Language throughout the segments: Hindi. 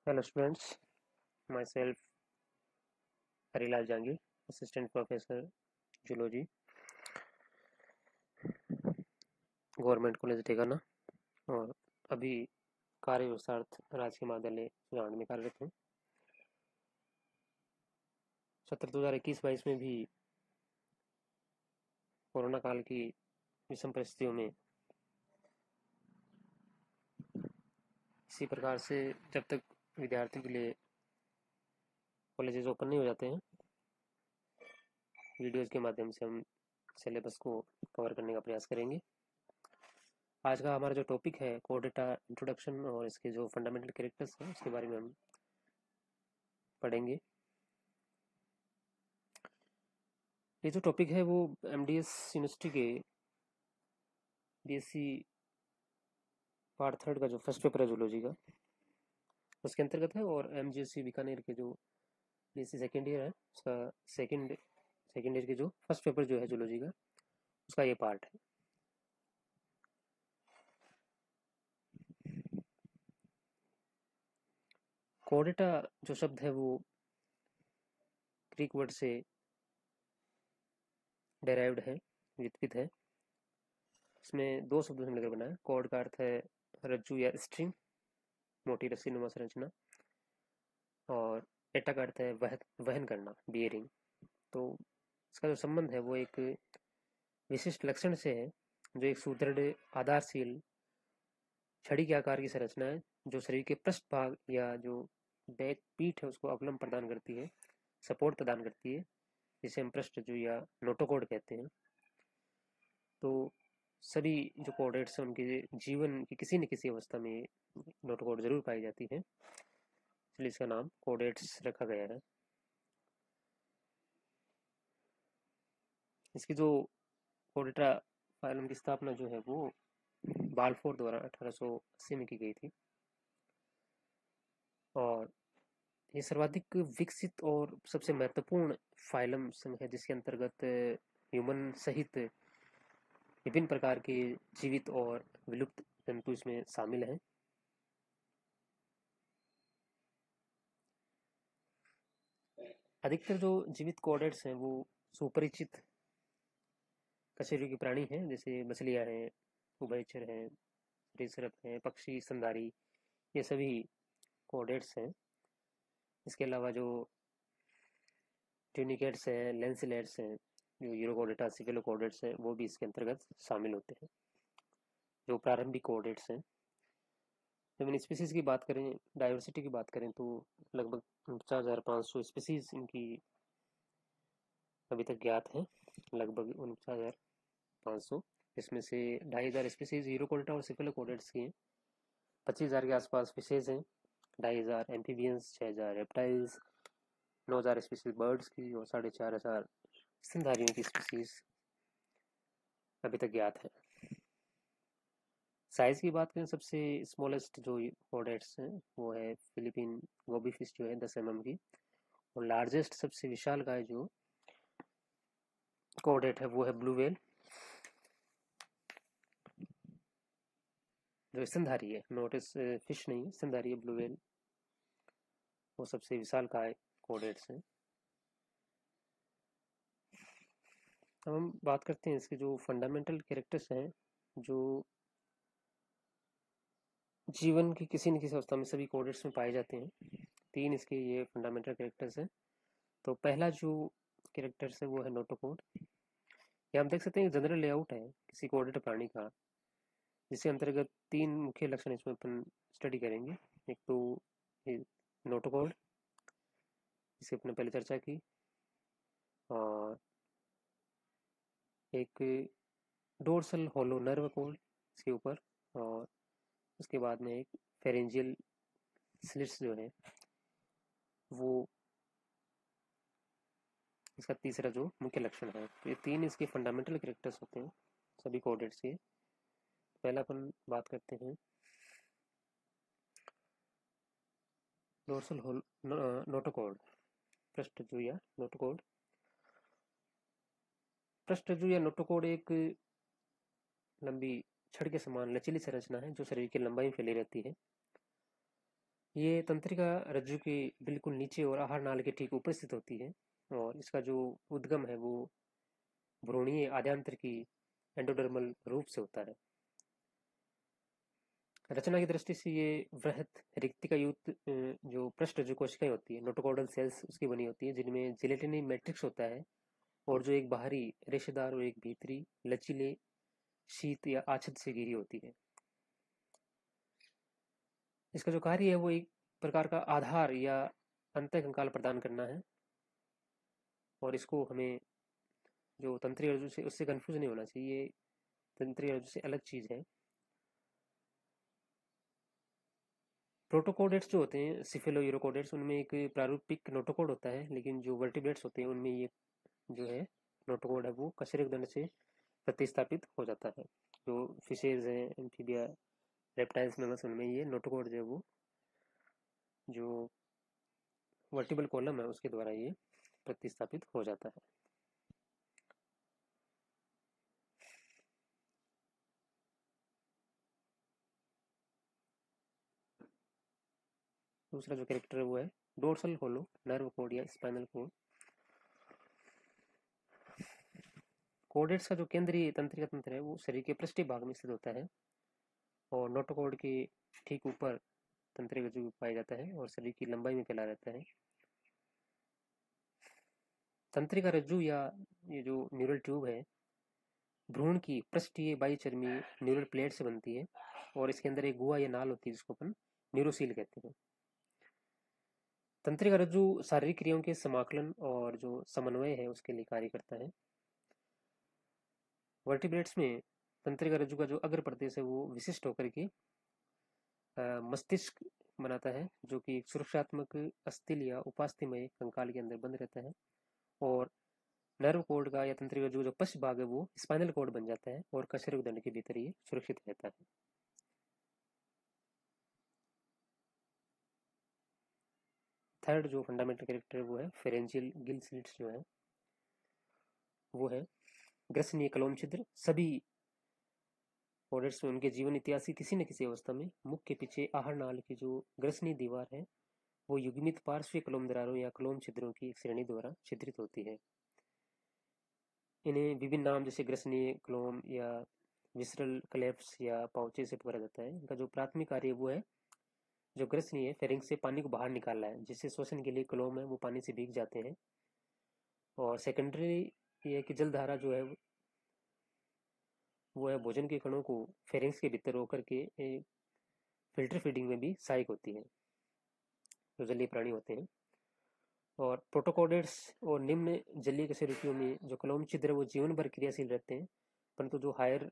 Hello students, myself Harilal Jangir, Assistant Professor Zoology, government college ठेगाना और अभी कार्य विस्तार्थ राजकीय महाविद्यालय सुजान में कार्यरत हूँ। सत्र 2021-22 में भी कोरोना काल की विषम परिस्थितियों में इसी प्रकार से जब तक विद्यार्थियों के लिए कॉलेजेस ओपन नहीं हो जाते हैं, वीडियोज़ के माध्यम से हम सिलेबस को कवर करने का प्रयास करेंगे। आज का हमारा जो टॉपिक है कोर डेटा इंट्रोडक्शन और इसके जो फंडामेंटल कैरेक्टर्स हैं उसके बारे में हम पढ़ेंगे। ये जो टॉपिक है वो एमडीएस यूनिवर्सिटी के बीएससी पार्ट थर्ड का जो फर्स्ट पेपर है जूलॉजी का उसके अंतर्गत है, और एमजीएससी बीकानेर के जो बीएससी सेकेंड ईयर है उसका सेकेंड ईयर के जो फर्स्ट पेपर जो है जूलॉजी का उसका ये पार्ट है। कोडेटा जो शब्द है वो ग्रीक वर्ड से डेराइव्ड है, व्युत्पत्त है। इसमें दो शब्दों से मिलकर बना है। कोड का अर्थ है रज्जू या स्ट्रिंग, मोटी रस्सी नुमा संरचना, और एटा का अर्थ है वहन करना, बियरिंग। तो इसका जो संबंध है वो एक विशिष्ट लक्षण से है जो एक सुदृढ़ आधारशील छड़ी के आकार की संरचना है जो शरीर के पृष्ठ भाग या जो बैक पीठ है उसको अवलंब प्रदान करती है, सपोर्ट प्रदान करती है, जिसे हम पृष्ठज्यू या नोटोकॉर्ड कहते हैं। तो सभी जो कोऑर्डिनेट्स हैं उनके जीवन की किसी न किसी अवस्था में नोटोकॉर्ड जरूर पाई जाती है, इसलिए इसका नाम कोऑर्डिनेट्स रखा गया है। इसकी जो कोर्डेटा फाइलम की स्थापना जो है वो बाल्फोर द्वारा 1880 में की गई थी, और ये सर्वाधिक विकसित और सबसे महत्वपूर्ण फाइलम संघ है जिसके अंतर्गत ह्यूमन सहित विभिन्न प्रकार के जीवित और विलुप्त जंतु इसमें शामिल हैं। अधिकतर जो जीवित कॉर्डेट्स हैं वो सुपरिचित कशेरुकी प्राणी हैं, जैसे मछलियां हैं, उभयचर हैं, सरीसृप हैं, पक्षी, स्तनधारी, ये सभी कॉर्डेट्स हैं। इसके अलावा जो ट्यूनिकेट्स हैं, लेंसिलेट्स हैं, जो यूरोकॉर्डेटा सिफेलोकॉर्डेट्स हैं, वो भी इसके अंतर्गत शामिल होते हैं, जो प्रारंभिक कॉर्डेट्स हैं। जब इन स्पीसीज की बात करें, डाइवर्सिटी की बात करें, तो लगभग 49,500 स्पीसीज इनकी अभी तक ज्ञात हैं, लगभग 49,500, इसमें से 2,500 स्पीसीज यूरोकॉर्डेटा और सिफेलोकॉर्डेट्स की हैं, 25,000 के आसपास फिशेज हैं, 2,500 एम्फीबियंस, 6,000 रेप्टाइल्स, 9,000 स्पीसीज बर्ड्स की, और 4,500 स्तनधारियों की स्पीसीज अभी तक ज्ञात है। साइज की बात करें, सबसे स्मॉलेस्ट जो कॉर्डेट्स हैं वो है फिलीपीन गोबी फिश जो है 10 mm की, और लार्जेस्ट सबसे विशाल गाय जो कॉर्डेट है वो है ब्लू व्हेल, जो स्तनधारी है, नोटिस फिश नहीं है, स्तनधारी है ब्लू व्हेल, वो सबसे विशाल काय कॉर्डेट्स हैं। अब हम बात करते हैं इसके जो फंडामेंटल कैरेक्टर्स हैं जो जीवन की किसी न किसी अवस्था में सभी कॉर्डेट्स में पाए जाते हैं। 3 इसके ये फंडामेंटल कैरेक्टर्स हैं। तो पहला जो कैरेक्टर्स है वो है नोटोकोड। ये हम देख सकते हैं जनरल लेआउट है किसी कोऑर्डिनेट प्राणी का, जिसके अंतर्गत 3 मुख्य लक्षण इसमें अपन स्टडी करेंगे। एक तो ये नोटोकोड, जिसकी अपने पहले चर्चा की, और एक डोर्सल होलो नर्व कोड इसके ऊपर, और उसके बाद में एक फेरेंजियल स्लिट्स जो है वो इसका तीसरा जो मुख्य लक्षण है। तो ये 3 इसके फंडामेंटल कैरेक्टर्स होते हैं सभी कोऑर्डिनेट्स के। पहला अपन बात करते हैं डोर्सल होल नोटोकॉर्ड, पृष्ठज्यू या नोटोकॉर्ड। पृष्ठज्यू या नोटोकॉर्ड एक लंबी छड़ के समान लचीली संरचना है जो शरीर की लंबाई में फैली रहती है। ये तंत्रिका रज्जु के बिल्कुल नीचे और आहार नाल के ठीक ऊपर स्थित होती है, और इसका जो उद्गम है वो भ्रूणीय आद्यांत्र की एंडोडर्मल रूप से होता है। रचना की दृष्टि से ये वृहत रिक्तिका युक्त जो पृष्ठ रज्जु कोशिकाएं होती है, नोटोकॉर्डल सेल्स उसकी बनी होती है, जिनमें जिलेटिनी मैट्रिक्स होता है, और जो एक बाहरी रेशेदार और एक भीतरी लचीले शीत या आच्छादित से घिरी होती है। इसका जो कार्य है वो एक प्रकार का आधार या अंतःकंकाल प्रदान करना है, और इसको हमें जो तंत्रिका रज्जु से उससे कंफ्यूज नहीं होना चाहिए, ये तंत्रिका रज्जु से अलग चीज है। प्रोटोकोडेट्स जो होते हैं सिफेलोयूरोकोडेट्स, उनमें एक प्रारूपिक नोटोकोड होता है, लेकिन जो वर्टिब्रेट्स होते हैं उनमें ये जो है नोटोकोड है वो कशेरुक दंड से प्रतिस्थापित हो जाता है। जो फिशेज हैं, एम्फीबिया, रेप्टाइल्स, मैमल्स, उनमें ये नोटोकोड जो है वो जो वर्टिबल कॉलम है उसके द्वारा ये प्रतिस्थापित हो जाता है। दूसरा जो कैरेक्टर है वो है डोर्सल होलो नर्व कोड या स्पाइनल कोड। कोडेट्स का जो केंद्रीय तंत्रिका तंत्र है वो शरीर के पृष्ठीय भाग में स्थित होता है, और नोटोकोड के ठीक ऊपर तंत्रिका रज्जु पाया जाता है और शरीर की लंबाई में फैला रहता है। तंत्रिका रज्जु या ये जो न्यूरल ट्यूब है भ्रूण की पृष्ठीय बाह्यचर्मी न्यूरल प्लेट से बनती है, और इसके अंदर एक गुहा या नाल होती है जिसको अपन न्यूरोसील कहते हैं। तंत्रिका रज्जु शारीरिक क्रियाओं के समाकलन और जो समन्वय है उसके लिए कार्य करता है। वर्टिब्रेट्स में तंत्रिका रज्जु का जो अग्र प्रदेश है वो विशिष्ट होकर के मस्तिष्क बनाता है, जो कि एक सुरक्षात्मक अस्थिल या उपास्थ्यमय कंकाल के अंदर बंद रहता है, और नर्व कोड का या तंत्रिका रज्जु का जो पश्च भाग है वो स्पाइनल कोड बन जाता है, और कशेरुक दंड के भीतर ये सुरक्षित रहता है। थर्ड जो फंडामेंटल कैरेक्टर वो है फेरेंजियल गिल स्लिट्स जो है वो है ग्रसनीय कलोम छिद्र। सभी कोडेट्स में उनके जीवन इतिहास की किसी न किसी अवस्था में मुख के पीछे आहार नाल की जो ग्रसनीय दीवार है वो युग्मित पार्श्वीय कलोम दरारों या कलोम छिद्रों की एक श्रेणी द्वारा छिद्रित होती है। इन्हें विभिन्न नाम जैसे ग्रसनीय कलोम या विसरल क्लेफ्ट्स या पाउचे से पुकारा जाता है। इनका जो प्राथमिक कार्य वो है जो ग्रसनीय है फेरिंग से पानी को बाहर निकालना है, जिससे श्वसन के लिए कलोम है वो पानी से भीग जाते हैं, और सेकेंडरी ये कि जल धारा जो है वो है भोजन के कणों को फेरिंग्स के भीतर होकर के फिल्टर फीडिंग में भी सहायक होती है, जो जलीय प्राणी होते हैं। और प्रोटोकोडेट्स और निम्न जलीय कशेरुकियों में जो कलोम छिद्र वो जीवन भर क्रियाशील रहते हैं, परंतु जो हायर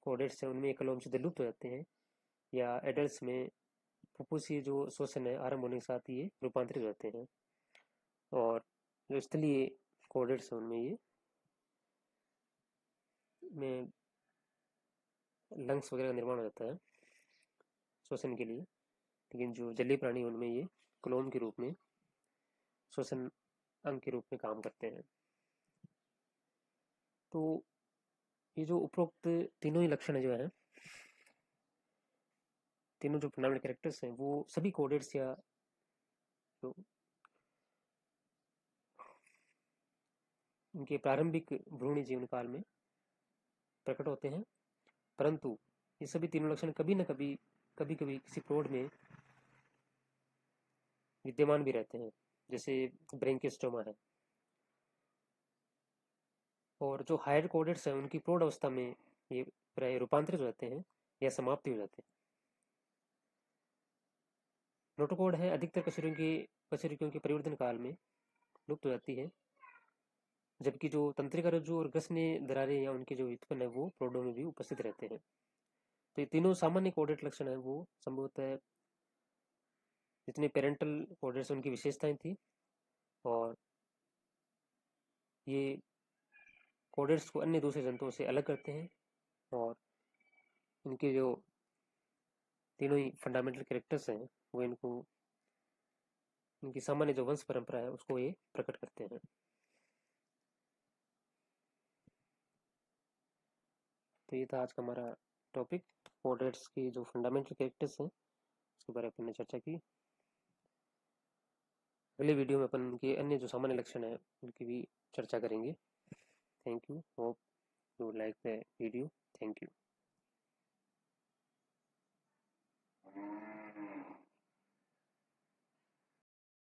कोडेट्स हैं उनमें कलोम छिद्र लुप्त हो जाते हैं, या एडल्ट में फुफ्फुसीय जो श्वसन है आरंभ होने के साथ ये रूपांतरित होते हैं, और जो स्थलीय कोडेट्स हैं उनमें ये में लंग्स वगैरह का निर्माण हो जाता है श्वसन के लिए, लेकिन जो जलीय प्राणी उनमें ये क्लोम के रूप में श्वसन अंग के रूप में काम करते हैं। तो ये जो उपरोक्त तीनों ही लक्षण जो है, तीनों जो फंडामेंटल कैरेक्टर्स हैं वो सभी कोडेट्स या जो उनके प्रारंभिक भ्रूणी जीवन काल में प्रकट होते हैं, परंतु ये सभी तीनों लक्षण कभी न कभी कभी कभी किसी प्रौढ़ में विद्यमान भी रहते हैं, जैसे ब्रेंकियोस्टोमा है। और जो हायर कोडेट्स हैं उनकी प्रौढ़ अवस्था में ये प्राय रूपांतरित हो जाते हैं या समाप्ति हो जाते हैं। नोटोकोड है अधिकतर कशेरुकियों के परिवर्तन काल में लुप्त हो जाती है, जबकि जो तंत्रिका रज्जु और ग्रसनीय दरारें या उनके जो व्युत्पन्न है वो प्रौढ़ों में भी उपस्थित रहते हैं। तो ये तीनों सामान्य कोडेट लक्षण है वो संभवतः जितने पेरेंटल कोडेट्स उनकी विशेषताएं थी, और ये कोडेट्स को अन्य दूसरे जंतुओं से अलग करते हैं, और इनके जो तीनों ही फंडामेंटल कैरेक्टर्स हैं वो इनको इनकी सामान्य जो वंश परंपरा है उसको ये प्रकट करते हैं। तो ये था आज का हमारा टॉपिक, कोडेट्स की जो फंडामेंटल कैरेक्टर्स हैं उसके बारे में अपन ने चर्चा की। अगले वीडियो में अपन उनके अन्य जो सामान्य लक्षण हैं उनकी भी चर्चा करेंगे। Thank you, hope you like the video. Thank you.